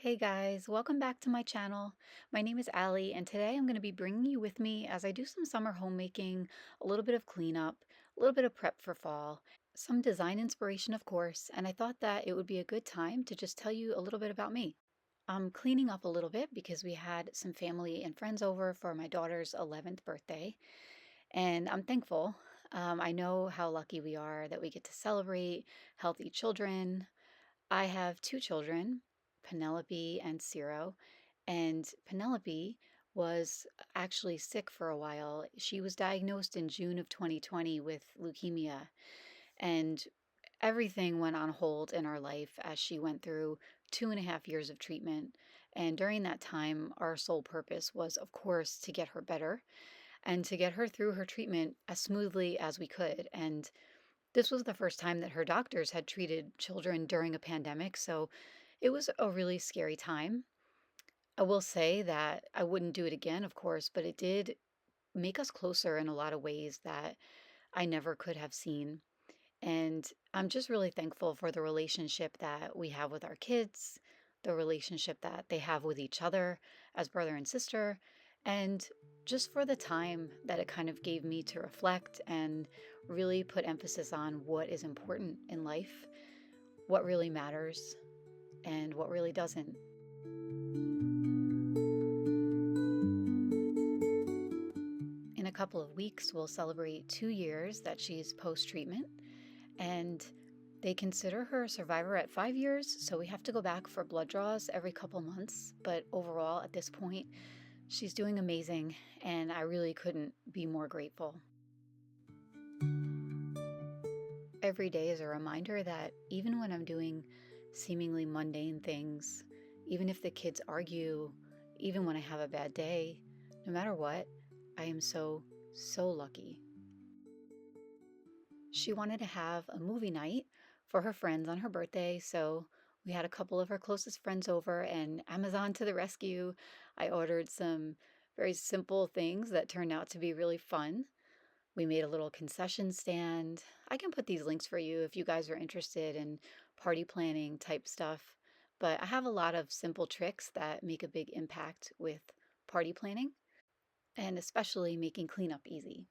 Hey guys, welcome back to my channel. My name is Allie, and today I'm going to be bringing you with me as I do some summer homemaking, a little bit of cleanup, a little bit of prep for fall, some design inspiration, of course, and I thought that it would be a good time to just tell you a little bit about me. I'm cleaning up a little bit because we had some family and friends over for my daughter's 11th birthday, and I'm thankful. I know how lucky we are that we get to celebrate healthy children. I have two children, Penelope and Ciro, and Penelope was actually sick for a while. She was diagnosed in June of 2020 with leukemia, and everything went on hold in our life as she went through 2.5 years of treatment. And during that time, our sole purpose was, of course, to get her better and to get her through her treatment as smoothly as we could. And this was the first time that her doctors had treated children during a pandemic, so it was a really scary time. I will say that I wouldn't do it again, of course, but it did make us closer in a lot of ways that I never could have seen. And I'm just really thankful for the relationship that we have with our kids, the relationship that they have with each other as brother and sister, and just for the time that it kind of gave me to reflect and really put emphasis on what is important in life, what really matters, and what really doesn't. In a couple of weeks, we'll celebrate 2 years that she's post treatment. And they consider her a survivor at 5 years, so we have to go back for blood draws every couple months. But overall, at this point, she's doing amazing, and I really couldn't be more grateful. Every day is a reminder that even when I'm doing seemingly mundane things, even if the kids argue, even when I have a bad day, no matter what, I am so, so lucky. She wanted to have a movie night for her friends on her birthday, so we had a couple of her closest friends over, and Amazon to the rescue. I ordered some very simple things that turned out to be really fun. We made a little concession stand. I can put these links for you if you guys are interested in party planning type stuff. But I have a lot of simple tricks that make a big impact with party planning and especially making cleanup easy.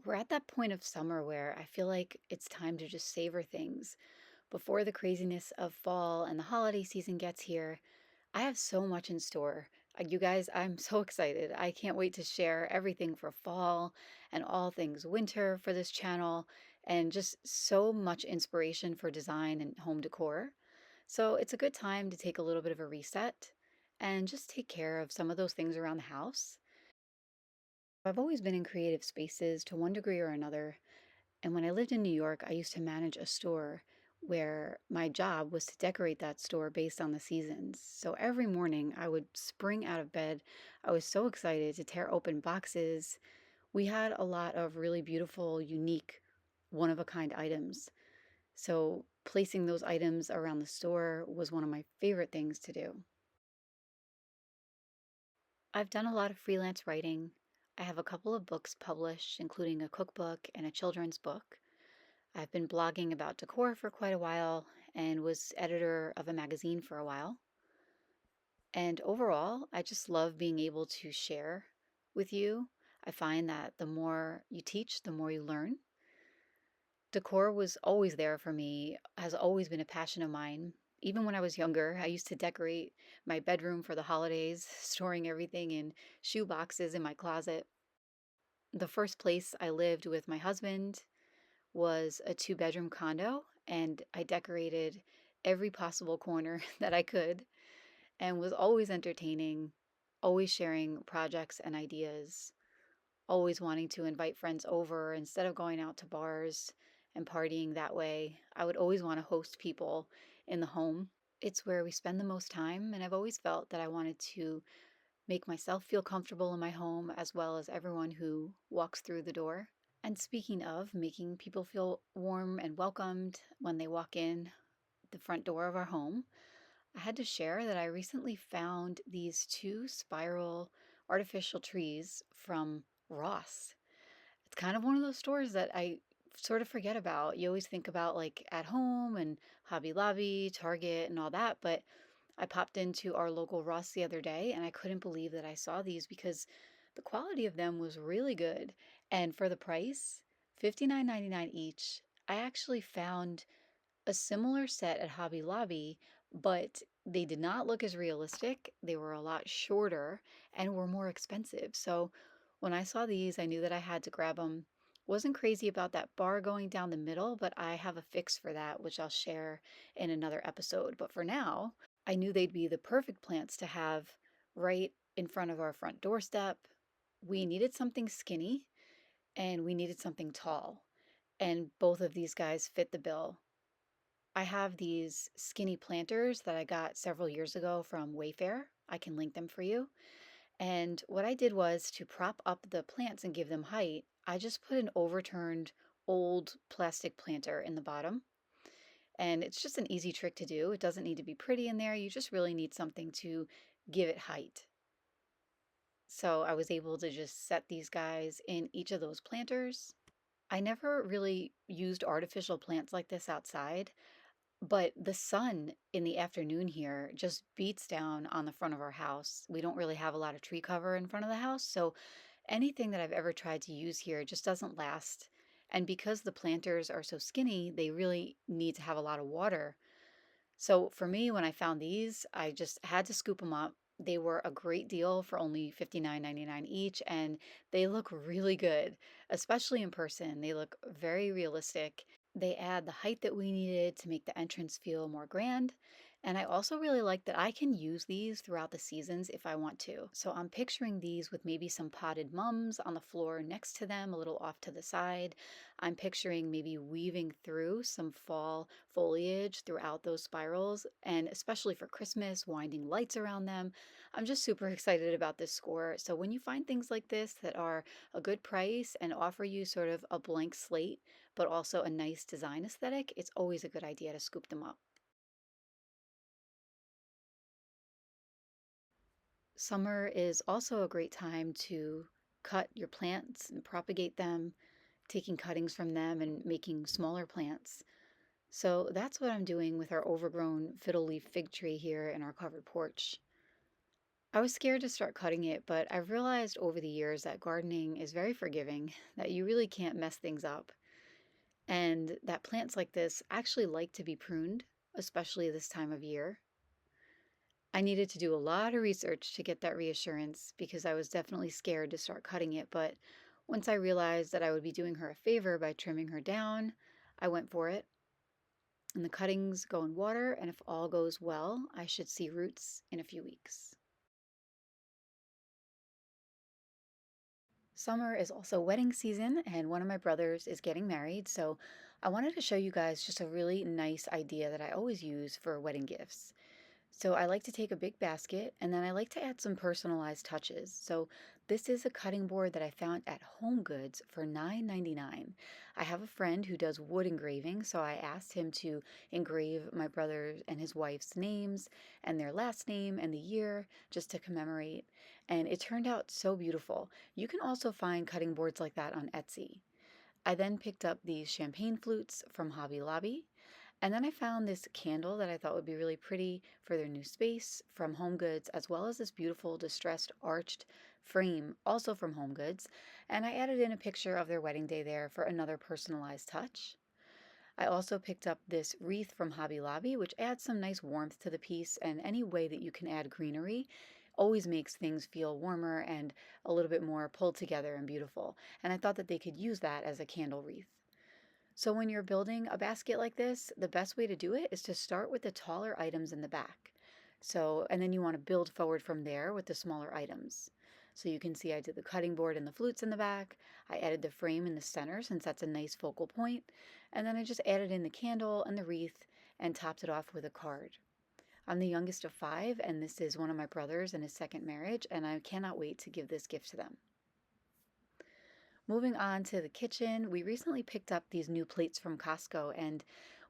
We're at that point of summer where I feel like it's time to just savor things. Before the craziness of fall and the holiday season gets here, I have so much in store. You guys, I'm so excited. I can't wait to share everything for fall and all things winter for this channel, and just so much inspiration for design and home decor. So it's a good time to take a little bit of a reset and just take care of some of those things around the house. I've always been in creative spaces to one degree or another. And when I lived in New York, I used to manage a store where my job was to decorate that store based on the seasons. So every morning I would spring out of bed. I was so excited to tear open boxes. We had a lot of really beautiful, unique, one of a kind items. So placing those items around the store was one of my favorite things to do. I've done a lot of freelance writing. I have a couple of books published, including a cookbook and a children's book. I've been blogging about decor for quite a while and was editor of a magazine for a while. And overall, I just love being able to share with you. I find that the more you teach, the more you learn. Decor was always there for me, has always been a passion of mine. Even when I was younger, I used to decorate my bedroom for the holidays, storing everything in shoe boxes in my closet. The first place I lived with my husband was a two-bedroom condo, and I decorated every possible corner that I could and was always entertaining, always sharing projects and ideas, always wanting to invite friends over instead of going out to bars and partying that way. I would always want to host people in the home. It's where we spend the most time, and I've always felt that I wanted to make myself feel comfortable in my home as well as everyone who walks through the door. And speaking of making people feel warm and welcomed when they walk in the front door of our home, I had to share that I recently found these two spiral artificial trees from Ross. It's kind of one of those stores that I sort of forget about. You always think about like at home and Hobby Lobby, Target, and all that. But I popped into our local Ross the other day and I couldn't believe that I saw these because the quality of them was really good. And for the price, $59.99 each, I actually found a similar set at Hobby Lobby, but they did not look as realistic. They were a lot shorter and were more expensive. So when I saw these, I knew that I had to grab them. Wasn't crazy about that bar going down the middle, but I have a fix for that, which I'll share in another episode. But for now, I knew they'd be the perfect plants to have right in front of our front doorstep. We needed something skinny and we needed something tall, and both of these guys fit the bill. I have these skinny planters that I got several years ago from Wayfair. I can link them for you. And what I did was to prop up the plants and give them height, I just put an overturned old plastic planter in the bottom. And it's just an easy trick to do. It doesn't need to be pretty in there. You just really need something to give it height. So I was able to just set these guys in each of those planters. I never really used artificial plants like this outside. But the sun in the afternoon here just beats down on the front of our house. We don't really have a lot of tree cover in front of the house, so anything that I've ever tried to use here just doesn't last. And because the planters are so skinny, they really need to have a lot of water. So for me, when I found these, I just had to scoop them up. They were a great deal for only $59.99 each, and they look really good, especially in person. They look very realistic. They add the height that we needed to make the entrance feel more grand. And I also really like that I can use these throughout the seasons if I want to. So I'm picturing these with maybe some potted mums on the floor next to them, a little off to the side. I'm picturing maybe weaving through some fall foliage throughout those spirals, and especially for Christmas, winding lights around them. I'm just super excited about this score. So when you find things like this that are a good price and offer you sort of a blank slate, but also a nice design aesthetic, it's always a good idea to scoop them up. Summer is also a great time to cut your plants and propagate them, taking cuttings from them and making smaller plants. So that's what I'm doing with our overgrown fiddle leaf fig tree here in our covered porch. I was scared to start cutting it, but I've realized over the years that gardening is very forgiving, that you really can't mess things up, and that plants like this actually like to be pruned, especially this time of year. I needed to do a lot of research to get that reassurance because I was definitely scared to start cutting it, but once I realized that I would be doing her a favor by trimming her down, I went for it. And the cuttings go in water, and if all goes well, I should see roots in a few weeks. Summer is also wedding season, and one of my brothers is getting married, so I wanted to show you guys just a really nice idea that I always use for wedding gifts. So I like to take a big basket and then I like to add some personalized touches. So this is a cutting board that I found at Home Goods for $9.99. I have a friend who does wood engraving, so I asked him to engrave my brother and his wife's names and their last name and the year just to commemorate. And it turned out so beautiful. You can also find cutting boards like that on Etsy. I then picked up these champagne flutes from Hobby Lobby, and then I found this candle that I thought would be really pretty for their new space from Home Goods, as well as this beautiful distressed arched frame, also from Home Goods. And I added in a picture of their wedding day there for another personalized touch. I also picked up this wreath from Hobby Lobby, which adds some nice warmth to the piece, and any way that you can add greenery always makes things feel warmer and a little bit more pulled together and beautiful. And I thought that they could use that as a candle wreath. So when you're building a basket like this, the best way to do it is to start with the taller items in the back. So, and then you want to build forward from there with the smaller items. So you can see I did the cutting board and the flutes in the back. I added the frame in the center since that's a nice focal point. And then I just added in the candle and the wreath and topped it off with a card. I'm the youngest of five, and this is one of my brothers in his second marriage, and I cannot wait to give this gift to them. Moving on to the kitchen, we recently picked up these new plates from Costco, and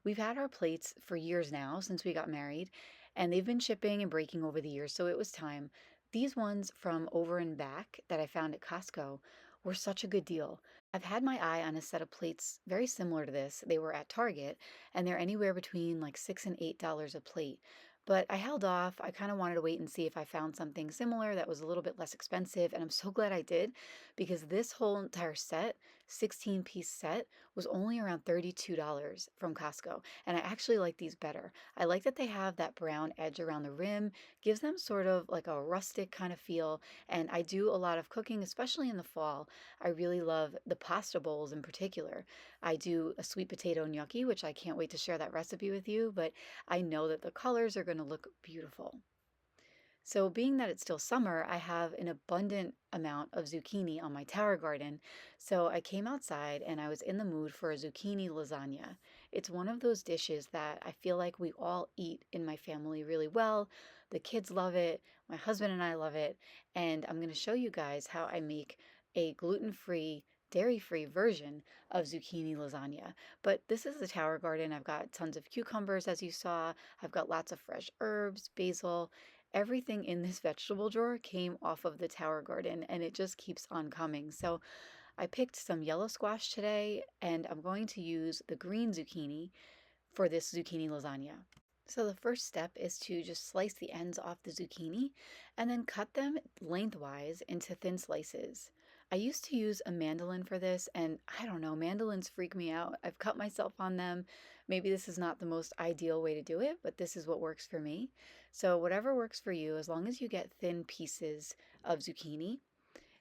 we've had our plates for years now since we got married, and they've been chipping and breaking over the years, so it was time. These ones from Over and Back that I found at Costco were such a good deal. I've had my eye on a set of plates very similar to this. They were at Target and they're anywhere between like $6 and $8 a plate. But I held off. I kind of wanted to wait and see if I found something similar that was a little bit less expensive. And I'm so glad I did because this whole entire set, 16-piece set, was only around $32 from Costco. And I actually like these better. I like that they have that brown edge around the rim, gives them sort of like a rustic kind of feel. And I do a lot of cooking, especially in the fall. I really love the pasta bowls in particular. I do a sweet potato gnocchi, which I can't wait to share that recipe with you, but I know that the colors are going to look beautiful. So, being that it's still summer, I have an abundant amount of zucchini on my tower garden. So, I came outside and I was in the mood for a zucchini lasagna. It's one of those dishes that I feel like we all eat in my family really well. The kids love it, my husband and I love it, and I'm going to show you guys how I make a gluten-free, dairy-free version of zucchini lasagna. But this is the tower garden. I've got tons of cucumbers, as you saw. I've got lots of fresh herbs, basil. Everything in this vegetable drawer came off of the tower garden and it just keeps on coming. So I picked some yellow squash today and I'm going to use the green zucchini for this zucchini lasagna. So the first step is to just slice the ends off the zucchini and then cut them lengthwise into thin slices. I used to use a mandolin for this, and I don't know, mandolins freak me out. I've cut myself on them. Maybe this is not the most ideal way to do it, but this is what works for me. So, whatever works for you, as long as you get thin pieces of zucchini,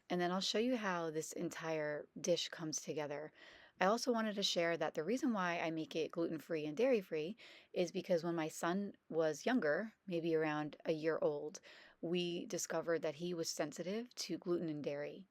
and then I'll show you how this entire dish comes together. I also wanted to share that the reason why I make it gluten-free and dairy-free is because when my son was younger, maybe around a year old, we discovered that he was sensitive to gluten and dairy.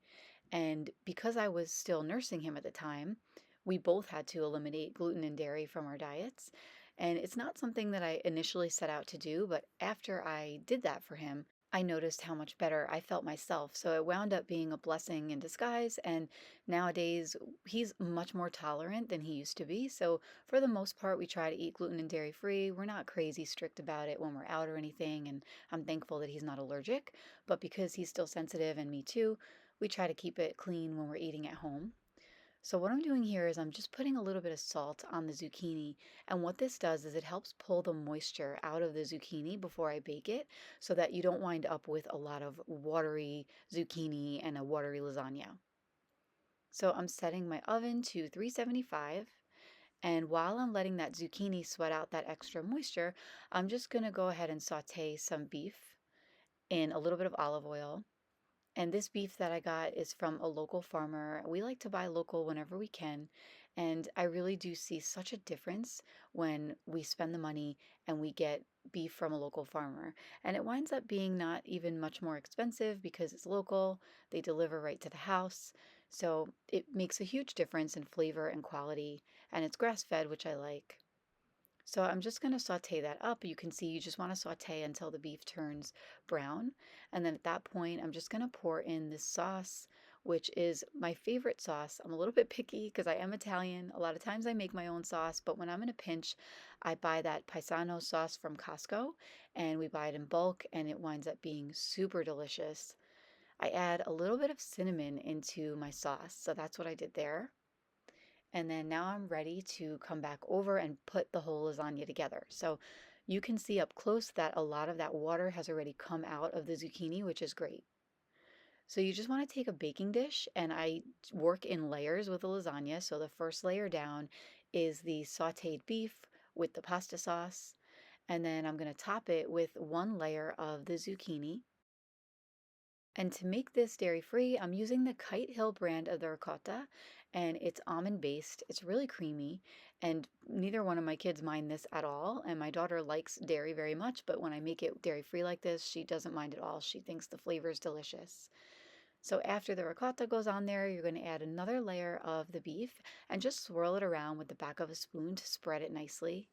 And because I was still nursing him at the time, we both had to eliminate gluten and dairy from our diets. And it's not something that I initially set out to do, but after I did that for him, I noticed how much better I felt myself. So it wound up being a blessing in disguise. And nowadays, he's much more tolerant than he used to be. So for the most part, we try to eat gluten and dairy free. We're not crazy strict about it when we're out or anything. And I'm thankful that he's not allergic. But because he's still sensitive, and me too, we try to keep it clean when we're eating at home. So what I'm doing here is I'm just putting a little bit of salt on the zucchini. And what this does is it helps pull the moisture out of the zucchini before I bake it so that you don't wind up with a lot of watery zucchini and a watery lasagna. So I'm setting my oven to 375. And while I'm letting that zucchini sweat out that extra moisture, I'm just going to go ahead and saute some beef in a little bit of olive oil. And this beef that I got is from a local farmer. We like to buy local whenever we can. And I really do see such a difference when we spend the money and we get beef from a local farmer. And it winds up being not even much more expensive because it's local. They deliver right to the house. So it makes a huge difference in flavor and quality. And it's grass fed, which I like. So I'm just going to saute that up. You can see you just want to saute until the beef turns brown. And then at that point, I'm just going to pour in this sauce, which is my favorite sauce. I'm a little bit picky because I am Italian. A lot of times I make my own sauce, but when I'm in a pinch, I buy that Paisano sauce from Costco and we buy it in bulk and it winds up being super delicious. I add a little bit of cinnamon into my sauce, so that's what I did there. And then now I'm ready to come back over and put the whole lasagna together. So you can see up close that a lot of that water has already come out of the zucchini, which is great. So you just want to take a baking dish, and I work in layers with the lasagna. So the first layer down is the sauteed beef with the pasta sauce. And then I'm going to top it with one layer of the zucchini. And to make this dairy-free, I'm using the Kite Hill brand of the ricotta, and it's almond-based. It's really creamy, and neither one of my kids mind this at all. And my daughter likes dairy very much, but when I make it dairy-free like this, she doesn't mind at all. She thinks the flavor is delicious. So after the ricotta goes on there, you're going to add another layer of the beef and just swirl it around with the back of a spoon to spread it nicely.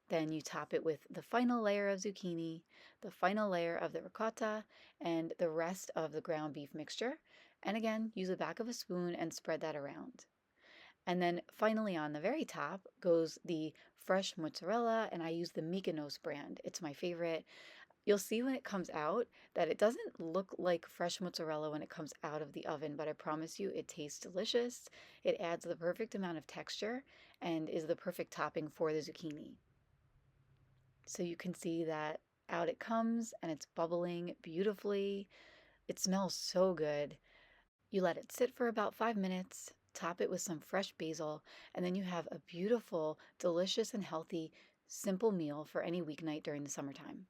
Then you top it with the final layer of zucchini, the final layer of the ricotta, and the rest of the ground beef mixture. And again, use the back of a spoon and spread that around. And then finally on the very top goes the fresh mozzarella, and I use the Mykonos brand. It's my favorite. You'll see when it comes out that it doesn't look like fresh mozzarella when it comes out of the oven, but I promise you it tastes delicious. It adds the perfect amount of texture and is the perfect topping for the zucchini. So you can see that out it comes and it's bubbling beautifully. It smells so good. You let it sit for about 5 minutes, top it with some fresh basil, and then you have a beautiful, delicious, and healthy, simple meal for any weeknight during the summertime.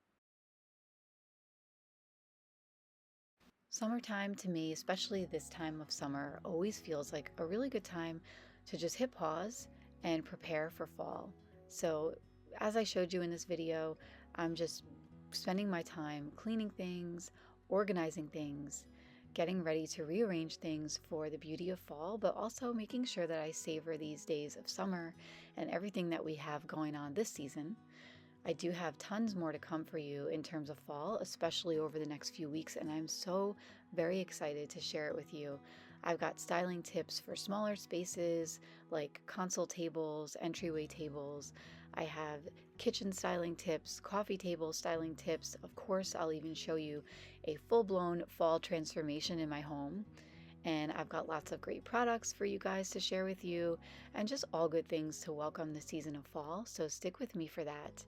Summertime to me, especially this time of summer, always feels like a really good time to just hit pause and prepare for fall. So, as I showed you in this video, I'm just spending my time cleaning things, organizing things, getting ready to rearrange things for the beauty of fall, but also making sure that I savor these days of summer and everything that we have going on this season. I do have tons more to come for you in terms of fall, especially over the next few weeks, and I'm so very excited to share it with you. I've got styling tips for smaller spaces like console tables, entryway tables. I have kitchen styling tips, coffee table styling tips. Of course, I'll even show you a full-blown fall transformation in my home. And I've got lots of great products for you guys to share with you and just all good things to welcome the season of fall. So stick with me for that.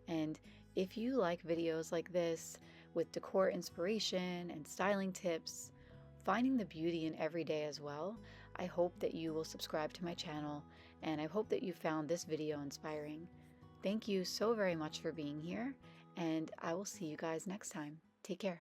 And if you like videos like this with decor inspiration and styling tips, finding the beauty in every day as well, I hope that you will subscribe to my channel and I hope that you found this video inspiring. Thank you so very much for being here, and I will see you guys next time. Take care.